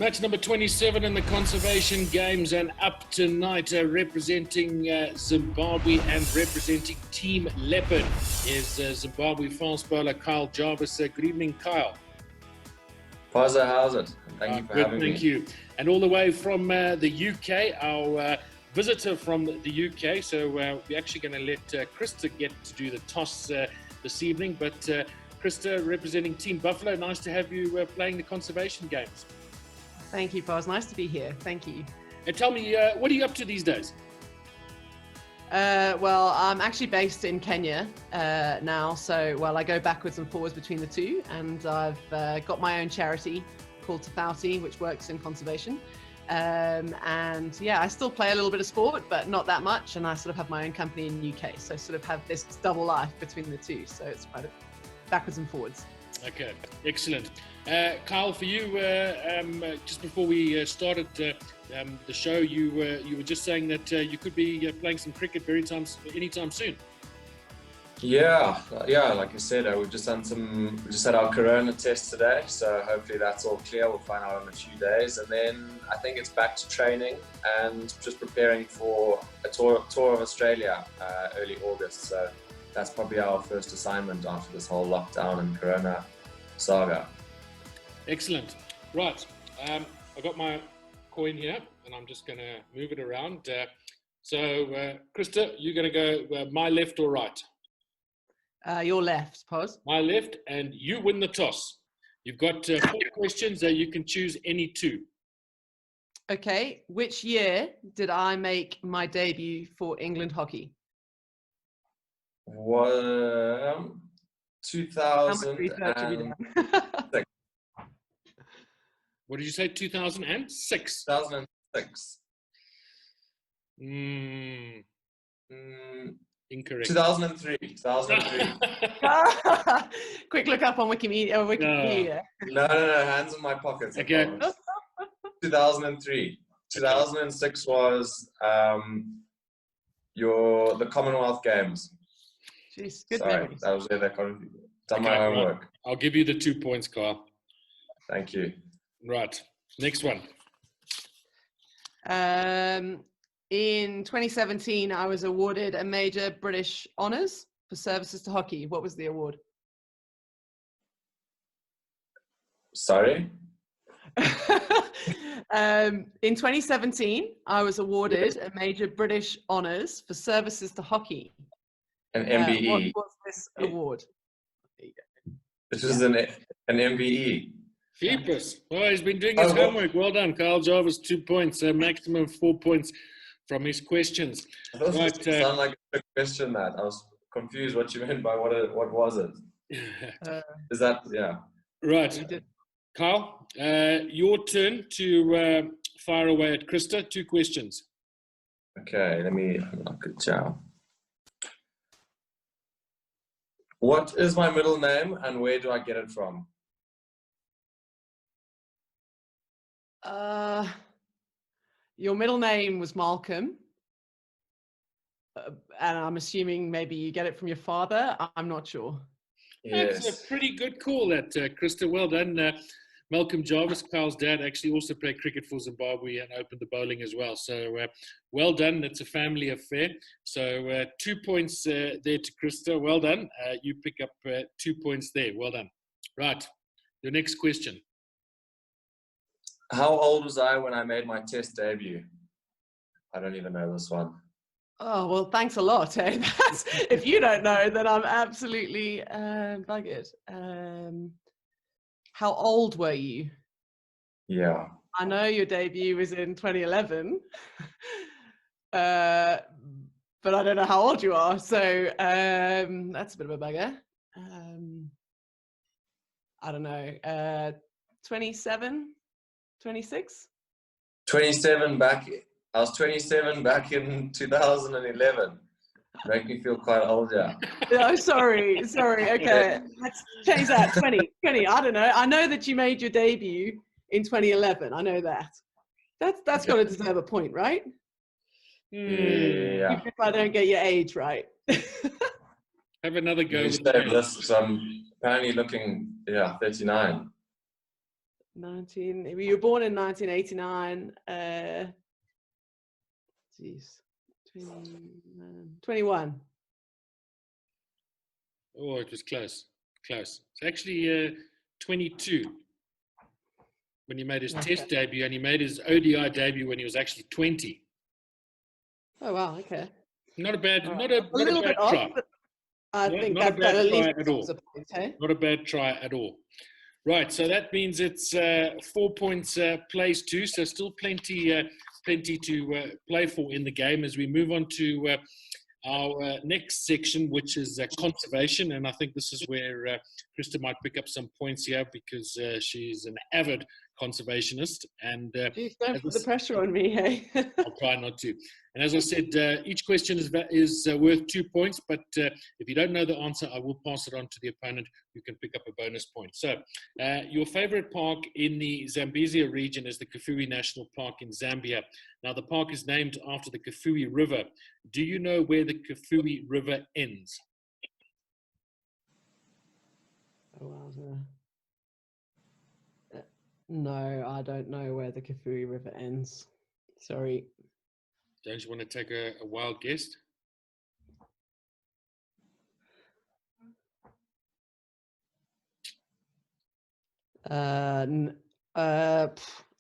Match number 27 in the conservation games, and up tonight representing Zimbabwe and representing Team Leopard is Zimbabwe fast bowler Kyle Jarvis. Good evening, Kyle. Pozzo, how's it? Thank you for having me. Thank you. And all the way from the UK, our visitor from the UK. So we're actually going to let Crista get to do the toss this evening. But Crista, representing Team Buffalo, nice to have you playing the conservation games. Thank you, Poz. Nice to be here. Thank you. And tell me, what are you up to these days? Well, I'm actually based in Kenya now. So, I go backwards and forwards between the two. And I've got my own charity called Tofauti, which works in conservation. And yeah, I still play a little bit of sport, but not that much. And I sort of have my own company in the UK. So I sort of have this double life between the two. So it's quite backwards and forwards. Okay, excellent. Kyle, for you, just before we started the show, you were just saying that you could be playing some cricket anytime soon. Yeah. Like I said, we've just had our corona test today, so hopefully that's all clear. We'll find out in a few days, and then I think it's back to training and just preparing for a tour of Australia early August. So that's probably our first assignment after this whole lockdown and corona saga. Excellent. Right. I got my coin here, and I'm just going to move it around. So, Crista, you're going to go my left or right? Your left, Poz. My left, and you win the toss. You've got 4 questions. You can choose any 2. Okay. Which year did I make my debut for England hockey? 2006. What did you say? 2006? 2006. Incorrect. 2003. Quick look up on Wikipedia. No, hands in my pockets. Okay. 2003. 2006 was the Commonwealth Games. Jeez, good Sorry, memories. that was where they done my homework. Right. I'll give you the 2 points, Carl. Thank you. Right. Next one. In 2017, I was awarded a major British honours for services to hockey. What was the award? Sorry? In 2017, I was awarded a major British honours for services to hockey. An MBE. What was this award? This is an MBE. Jeepers. Oh, he's been doing his homework. Well done, Kyle Jarvis. 2 points, maximum 4 points from his questions. Right, sound like a trick question. That I was confused what you meant by what was it? Is that right? Kyle, your turn to fire away at Crista. 2 questions. Okay, let me look at you. What is my middle name and where do I get it from? Your middle name was Malcolm, and I'm assuming maybe you get it from your father. I'm not sure. Yes. That's a pretty good call, that Crista. Well done. Malcolm Jarvis, Kyle's dad, actually also played cricket for Zimbabwe and opened the bowling as well. So well done. It's a family affair. So 2 points there to Crista. Well done. You pick up 2 points there. Well done. Right. Your next question. How old was I when I made my test debut? I don't even know this one. Oh, well, thanks a lot. If you don't know, then I'm absolutely buggered. How old were you? Yeah. I know your debut was in 2011, but I don't know how old you are. So that's a bit of a bugger. I don't know. 27? 26? 27 back. I was 27 back in 2011. Make me feel quite old, yeah. Oh, sorry. Okay, let's change that. 20. I don't know. I know that you made your debut in 2011. I know that. That's got to deserve a point, right? Yeah. Even if I don't get your age right. Have another go. So I'm apparently looking, 39. You were born in 1989. Geez, 21. Oh, it was close. Close. It's actually 22 when he made his test debut, and he made his ODI debut when he was actually 20. Oh wow, okay. Not a bad, not a little bad bit try. odd, but I think not a that bad at try least at all. Not a bad try at all. Right, so that means it's 4 points plays two, so still plenty to play for in the game as we move on to our next section, which is conservation, and I think this is where Crista might pick up some points here because she's an avid conservationist. And Jeez, don't put the pressure on me, hey? I'll try not to. And as I said, each question is worth 2 points, but if you don't know the answer, I will pass it on to the opponent who can pick up a bonus point. So your favorite park in the Zambezia region is the Kafue National Park in Zambia. Now, the park is named after the Kafue River. Do you know where the Kafue River ends? Oh, wow. No, I don't know where the Kafue River ends. Sorry. Don't you want to take a wild guess? I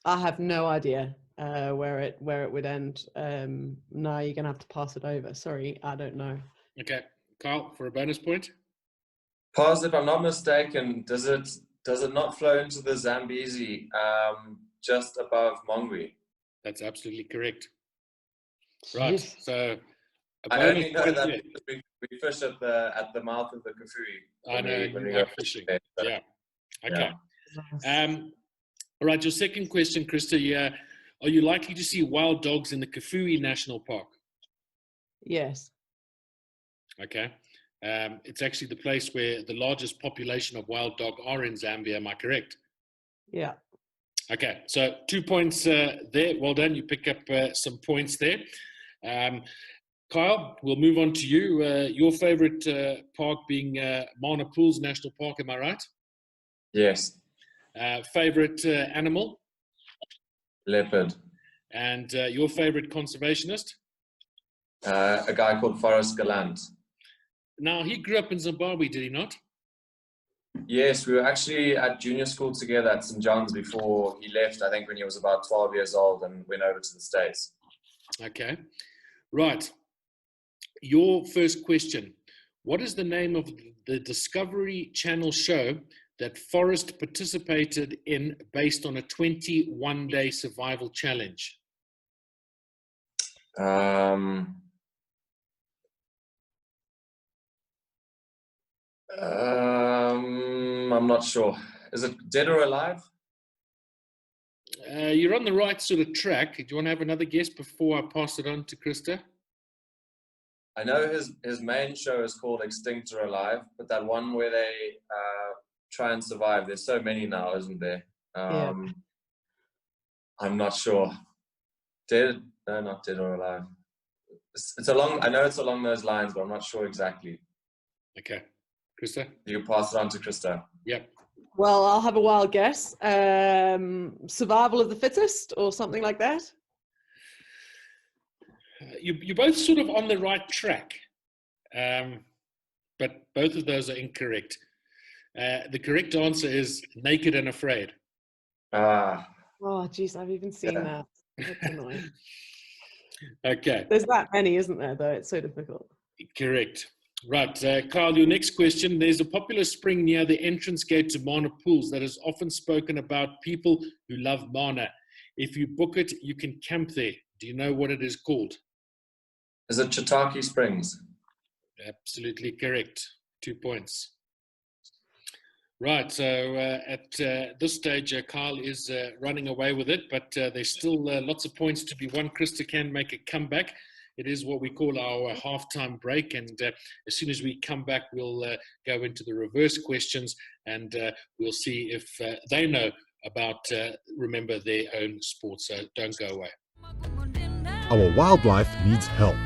have no idea where it would end. No, you're gonna have to pass it over. Sorry, I don't know. Okay, Kyle, for a bonus point. Pause, if I'm not mistaken, does it not flow into the Zambezi just above Mongwe? That's absolutely correct. Jeez. Right, so I only know that we fish at the mouth of the Kafue. I know you like fishing. Yeah. Okay. Yeah. All right. Your second question, Crista. Yeah. Are you likely to see wild dogs in the Kafue National Park? Yes. Okay. It's actually the place where the largest population of wild dog are in Zambia. Am I correct? Yeah. Okay. So 2 points there. Well done. You pick up some points there. Kyle, we'll move on to you. Your favorite park being Mana Pools National Park. Am I right? Yes. Favorite animal? Leopard. And your favorite conservationist? A guy called Forrest Gallant. Now, he grew up in Zimbabwe, did he not? Yes, we were actually at junior school together at St. John's before he left, I think when he was about 12 years old and went over to the States. Okay. Right. Your first question. What is the name of the Discovery Channel show that Forrest participated in based on a 21-day survival challenge? I'm not sure. Is it Dead or Alive? You're on the right sort of track. Do you want to have another guess before I pass it on to Crista? I know his main show is called Extinct or Alive, but that one where they try and survive, there's so many now, isn't there? Yeah. I'm not sure. Dead? No, not Dead or Alive. I know it's along those lines, but I'm not sure exactly. Okay. Crista? You pass it on to Crista. Yep. Well, I'll have a wild guess. Survival of the fittest or something like that? You're both sort of on the right track, but both of those are incorrect. The correct answer is Naked and Afraid. Oh, geez, I've even seen that. That's annoying. Okay. There's that many, isn't there, though? It's so difficult. Correct. Right. Kyle, your next question. There's a popular spring near the entrance gate to Mana Pools that is often spoken about people who love Mana. If you book it, you can camp there. Do you know what it is called? Is it Chitaki Springs? Absolutely correct. 2 points. Right, so at this stage, Kyle is running away with it, but there's still lots of points to be won. Crista can make a comeback. It is what we call our halftime break, and as soon as we come back, we'll go into the reverse questions, and we'll see if they know about, remember, their own sport, so don't go away. Our wildlife needs help.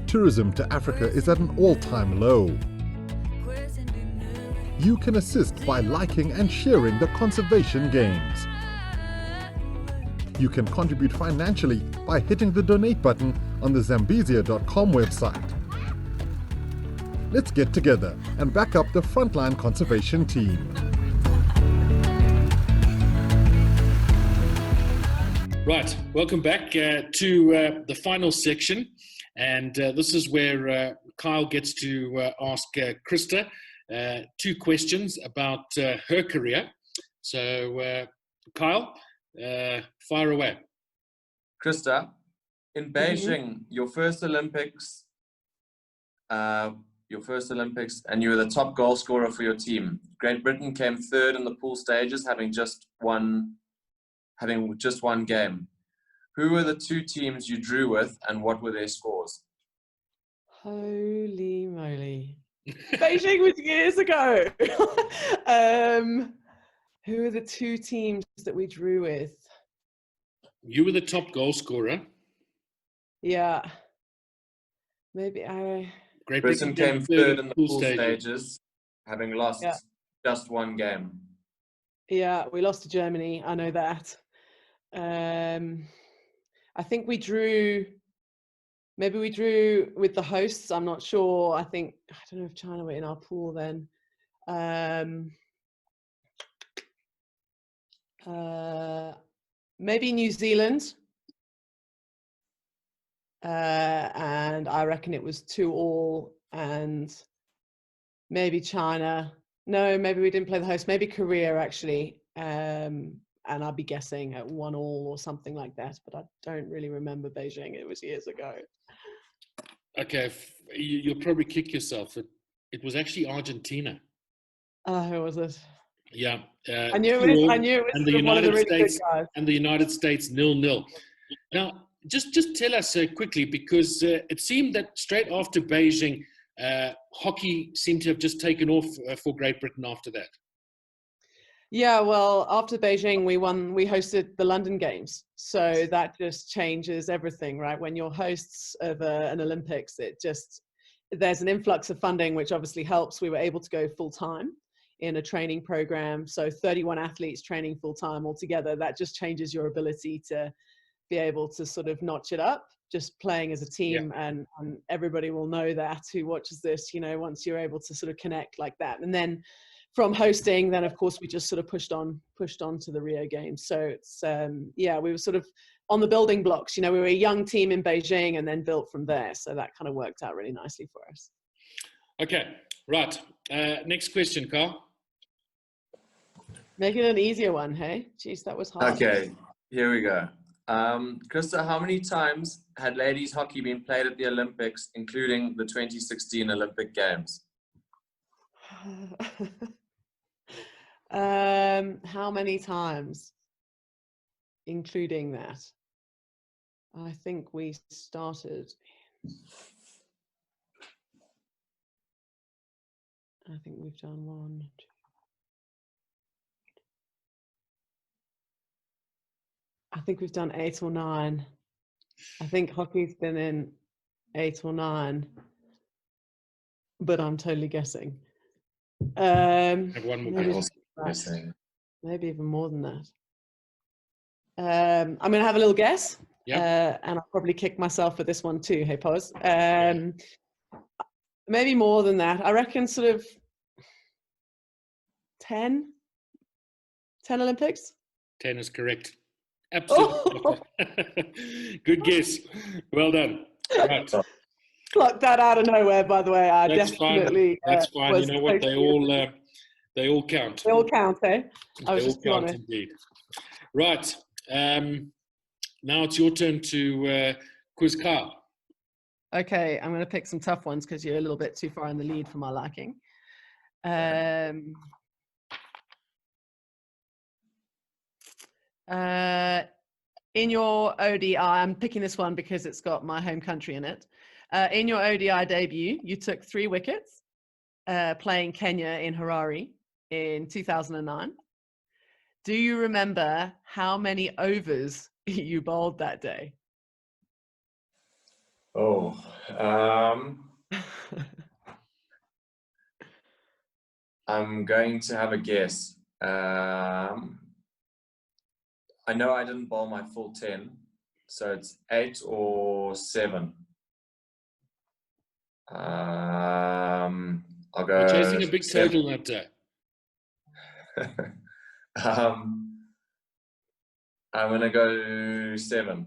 Tourism to Africa is at an all-time low. you can assist by liking and sharing the conservation games. You can contribute financially by hitting the donate button on the Zambezia.com website. Let's get together and back up the frontline conservation team. Right, welcome back to the final section, and this is where Kyle gets to ask Crista 2 questions about her career. So, Kyle, fire away. Crista, in Beijing, your first Olympics, and you were the top goal scorer for your team. Great Britain came 3rd in the pool stages, having just one game. Who were the 2 teams you drew with, and what were their scores? Holy moly. Beijing was years ago. Who are the 2 teams that we drew with? You were the top goal scorer. Yeah. Maybe Great Britain came 3rd in the pool stages, having lost just one game. Yeah, we lost to Germany. I know that. I think we drew. Maybe we drew with the hosts. I'm not sure. I don't know if China were in our pool then. Maybe New Zealand. And I reckon it was 2-2, and maybe China. No, maybe we didn't play the host. Maybe Korea actually. And I'd be guessing at 1-1 or something like that, but I don't really remember Beijing. It was years ago. Okay, you'll probably kick yourself. It was actually Argentina. Who was it? Yeah. I knew it was. And the United States. And the United States 0-0. Now, just tell us quickly, because it seemed that straight after Beijing, hockey seemed to have just taken off for Great Britain after that. Yeah, well, after Beijing, we hosted the London Games. So that just changes everything, right? When you're hosts of an Olympics, there's an influx of funding, which obviously helps. We were able to go full time in a training program. So 31 athletes training full time altogether. That just changes your ability to be able to sort of notch it up, just playing as a team. Yeah. And everybody will know that who watches this, once you're able to sort of connect like that. And then from hosting, then of course we just sort of pushed on to the Rio Games. So it's we were sort of on the building blocks. We were a young team in Beijing and then built from there. So that kind of worked out really nicely for us. Okay, right. Next question, Carl. Make it an easier one, hey? Jeez, that was hard. Okay, here we go. Crista, how many times had ladies hockey been played at the Olympics, including the 2016 Olympic Games? How many times, including that? I think we started. I think we've done 1, 2. I think we've done 8 or 9. I think hockey's been in 8 or 9, but I'm totally guessing. Maybe even more than that. I'm going to have a little guess, and I'll probably kick myself for this one too. Hey, Poz. Maybe more than that. I reckon sort of 10 Olympics. 10 is correct. Absolutely. Oh. Good guess. Well done. Right. Plucked that out of nowhere, by the way. That's definitely. Fine. That's fine. You know what? They all count. They all count, eh? I was just honest. Indeed. Right. Now it's your turn to quiz Carl. Okay, I'm going to pick some tough ones because you're a little bit too far in the lead for my liking. In your ODI, I'm picking this one because it's got my home country in it. In your ODI debut, you took 3 wickets, playing Kenya in Harare in 2009. Do you remember how many overs you bowled that day? I'm going to have a guess. I know I didn't bowl my full 10, so it's 8 or 7. I'll go. We're chasing a big 7. total that day. I'm going to go 7.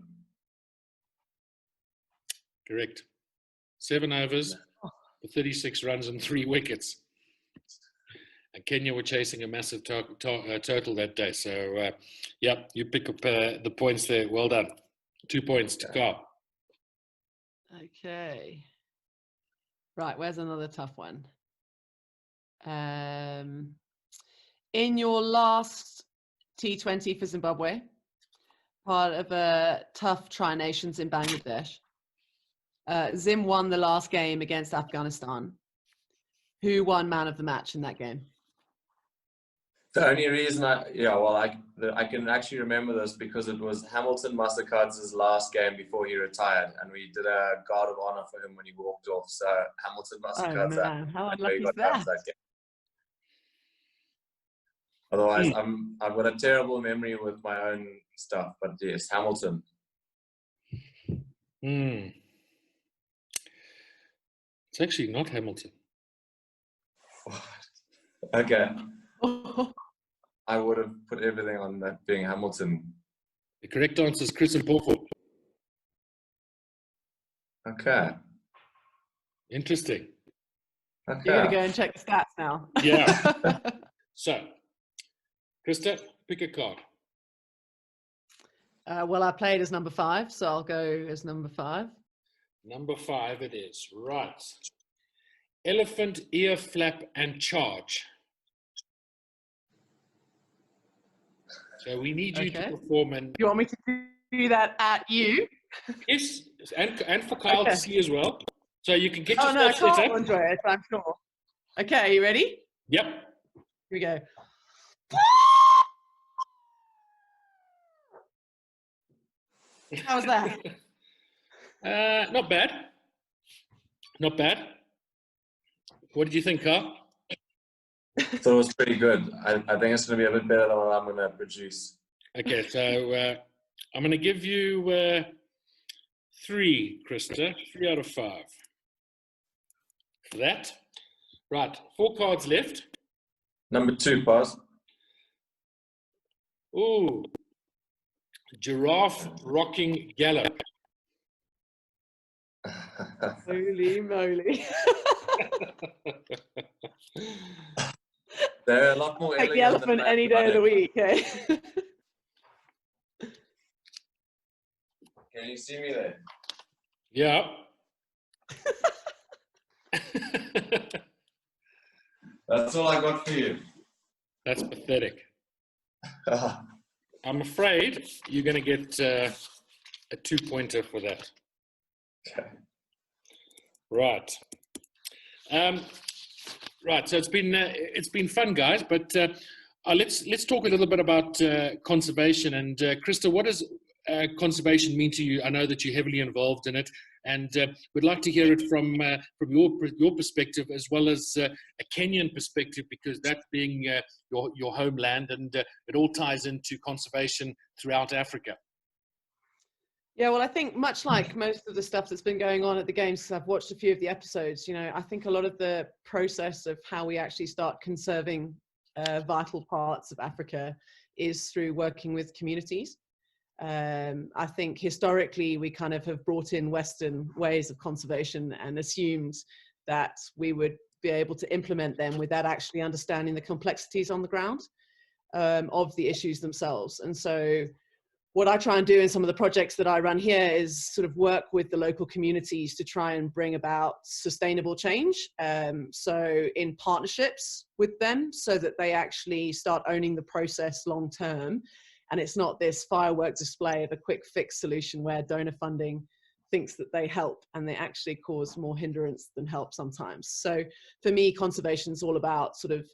Correct. 7 overs for 36 runs and 3 wickets. And Kenya were chasing a massive total that day. So, yeah, you pick up the points there. Well done. 2 points to Carl. Okay. Right, where's another tough one? In your last T20 for Zimbabwe, part of a tough Tri-Nations in Bangladesh, Zim won the last game against Afghanistan. Who won man of the match in that game? The only reason I can actually remember this because it was Hamilton Masakadz's last game before he retired, and we did a guard of honor for him when he walked off. So Hamilton Masakadze. Oh man, how unlucky is that? Game. Otherwise, I've got a terrible memory with my own stuff, but yes, Hamilton. It's actually not Hamilton. Okay. I would have put everything on that being Hamilton. The correct answer is Chris and Pozzo. Okay. Interesting. Okay. You're going to go and check the stats now. Yeah. So, Crista, pick a card. Well, I played as number 5, so I'll go as number 5. Number 5 it is. Right. Elephant, ear flap, and charge. So we need you to perform. And you want me to do that at you? Yes, and for Kyle to see as well. So you can get yourself set up. Oh no, Kyle will enjoy it, I'm sure. Okay, are you ready? Yep. Here we go. How's that? Not bad. Not bad. What did you think, Carl? So it was pretty good. I think it's going to be a bit better than what I'm going to produce. Okay, so I'm going to give you 3, Crista. 3 out of 5. For that. Right, 4 cards left. Number 2, Paz. Ooh. Giraffe rocking gallop. Holy moly. They're a lot more Take the elephant any day of the week, eh? Can you see me there? Yeah. That's all I got for you. That's pathetic. I'm afraid you're going to get a 2-pointer for that. Okay. Right. Right. So it's been fun, guys. But let's talk a little bit about conservation. And Crista, what does conservation mean to you? I know that you're heavily involved in it, and we'd like to hear it from your perspective as well as a Kenyan perspective, because that being your homeland, and it all ties into conservation throughout Africa. Yeah, well, I think much like most of the stuff that's been going on at the Games, because I've watched a few of the episodes, I think a lot of the process of how we actually start conserving vital parts of Africa is through working with communities. I think historically we kind of have brought in Western ways of conservation and assumed that we would be able to implement them without actually understanding the complexities on the ground of the issues themselves. And so what I try and do in some of the projects that I run here is sort of work with the local communities to try and bring about sustainable change. So in partnerships with them so that they actually start owning the process long term. And it's not this firework display of a quick fix solution where donor funding thinks that they help and they actually cause more hindrance than help sometimes. So for me, conservation is all about sort of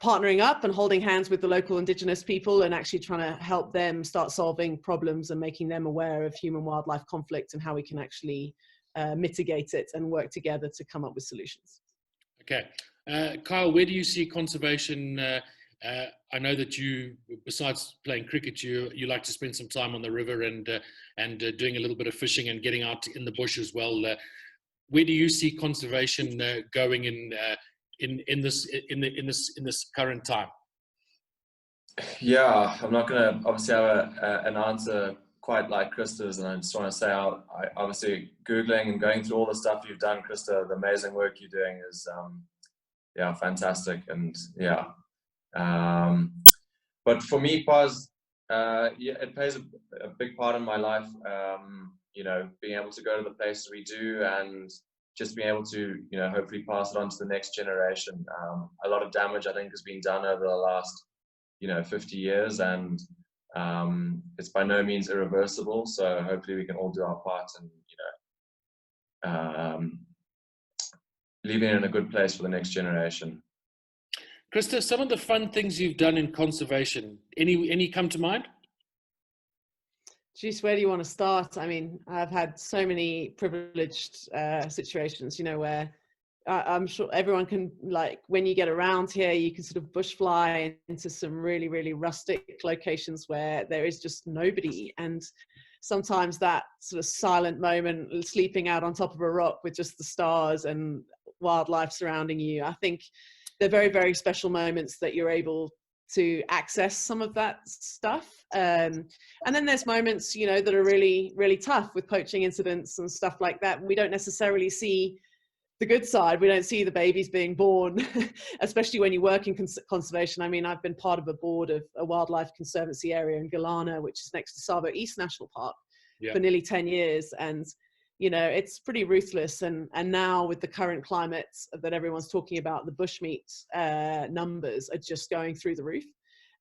partnering up and holding hands with the local indigenous people and actually trying to help them start solving problems and making them aware of human-wildlife conflict and how we can actually mitigate it and work together to come up with solutions. Okay. Kyle, where do you see conservation? I know that you, besides playing cricket, you like to spend some time on the river and doing a little bit of fishing and getting out in the bush as well. Where do you see conservation going in this current time? Yeah, I'm not going to obviously have an answer quite like Crista's, and I just want to say, I obviously Googling and going through all the stuff you've done, Crista, the amazing work you're doing is, fantastic. And but for me, Poz, it plays a big part in my life. Being able to go to the places we do and just being able to, hopefully pass it on to the next generation. A lot of damage, I think, has been done over the last, 50 years, and it's by no means irreversible. So hopefully we can all do our part and, leaving it in a good place for the next generation. Crista, some of the fun things you've done in conservation, any come to mind? Geez, where do you want to start? I mean, I've had so many privileged situations, where I'm sure everyone can, like, when you get around here, you can sort of bush fly into some really, really rustic locations where there is just nobody. And sometimes that sort of silent moment, sleeping out on top of a rock with just the stars and wildlife surrounding you, I think they're very, very special moments that you're able to access some of that stuff. And then there's moments, that are really, really tough with poaching incidents and stuff like that. We don't necessarily see the good side. We don't see the babies being born, especially when you work in conservation. I mean, I've been part of a board of a wildlife conservancy area in Galana, which is next to Savo East National Park, for nearly 10 years. And, it's pretty ruthless. And now with the current climate that everyone's talking about, the bushmeat numbers are just going through the roof.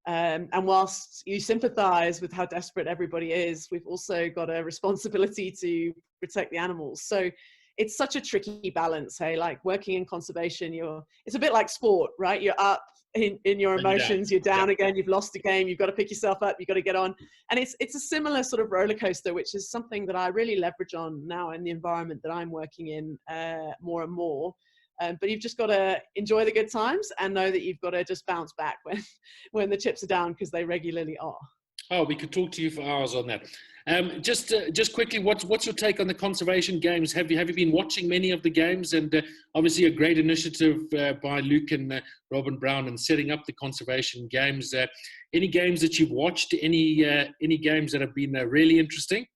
And whilst you sympathize with how desperate everybody is, we've also got a responsibility to protect the animals. So it's such a tricky balance. Hey, like working in conservation, it's a bit like sport, right? You're up in your emotions, you're down again, you've lost a game, you've got to pick yourself up, you've got to get on. And it's a similar sort of roller coaster, which is something that I really leverage on now in the environment that I'm working in more and more. But you've just got to enjoy the good times and know that you've got to just bounce back when the chips are down, because they regularly are. Oh, we could talk to you for hours on that. Just quickly, what's your take on the conservation games? Have you been watching many of the games? And obviously a great initiative by Luke and Robin Brown in setting up the conservation games. Any games that you've watched? Any games that have been really interesting?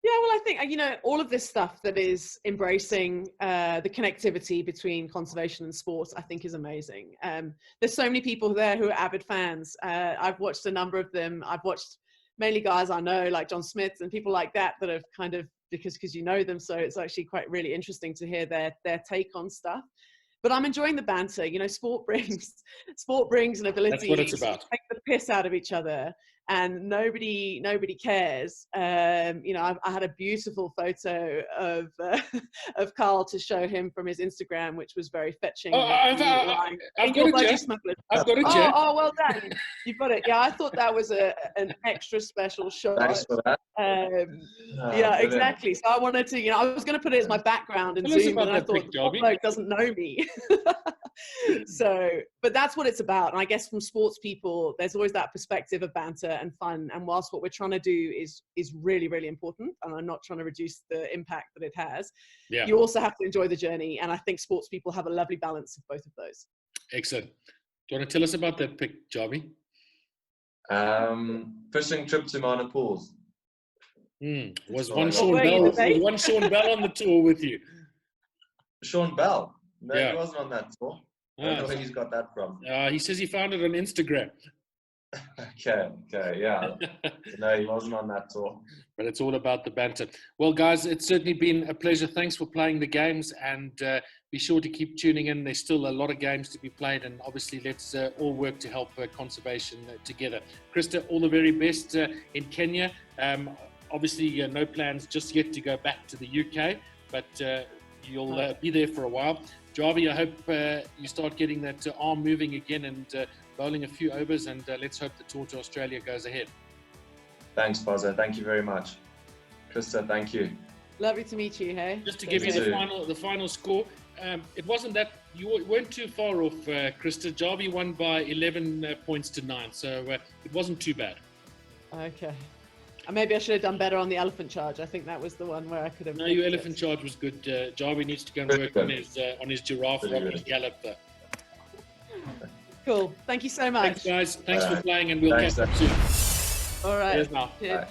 Yeah, well, I think, all of this stuff that is embracing the connectivity between conservation and sports, I think is amazing. There's so many people there who are avid fans. I've watched a number of them. I've watched mainly guys I know, like John Smith and people like that have kind of, because you know them. So it's actually quite really interesting to hear their take on stuff. But I'm enjoying the banter. Sport brings an ability to take the piss out of each other, and nobody cares. I had a beautiful photo of Carl to show him from his Instagram, which was very fetching. I've got it, Jen. Oh, well done. You've got it. Yeah, I thought that was an extra special shot. Thanks for that. Exactly. So I wanted to, I was going to put it as my background in Zoom, and I thought the bloke doesn't know me. But that's what it's about. And I guess from sports people, there's always that perspective of banter and fun. And whilst what we're trying to do is really, really important, and I'm not trying to reduce the impact that it has, you also have to enjoy the journey. And I think sports people have a lovely balance of both of those. Excellent. Do you want to tell us about that pic, Jarvis? Fishing trip to Mana Pools. Was one Sean Bell on the tour with you? Sean Bell? No, he wasn't on that tour. I don't know where he's got that from. He says he found it on Instagram. Okay, yeah. No, he wasn't on that tour. But it's all about the banter. Well, guys, it's certainly been a pleasure. Thanks for playing the games, and be sure to keep tuning in. There's still a lot of games to be played, and obviously let's all work to help conservation together. Crista, all the very best in Kenya. Obviously, no plans just yet to go back to the UK, but you'll be there for a while. Jarvis, I hope you start getting that arm moving again and bowling a few overs, and let's hope the tour to Australia goes ahead. Thanks, Pozzo. Thank you very much. Crista, thank you. Lovely to meet you, hey? Just to give you the final score, it wasn't that You weren't too far off, Crista. Jarvis won by 11 points to 9, so it wasn't too bad. Okay. And maybe I should have done better on the elephant charge. I think that was the one where I could have. No, your elephant charge was good. Jarvis needs to go and work on his giraffe rather than gallop. Cool. Thank you so much. Thanks, guys. Thanks for playing, and we'll catch up soon. All right. Cheers now. Cheers.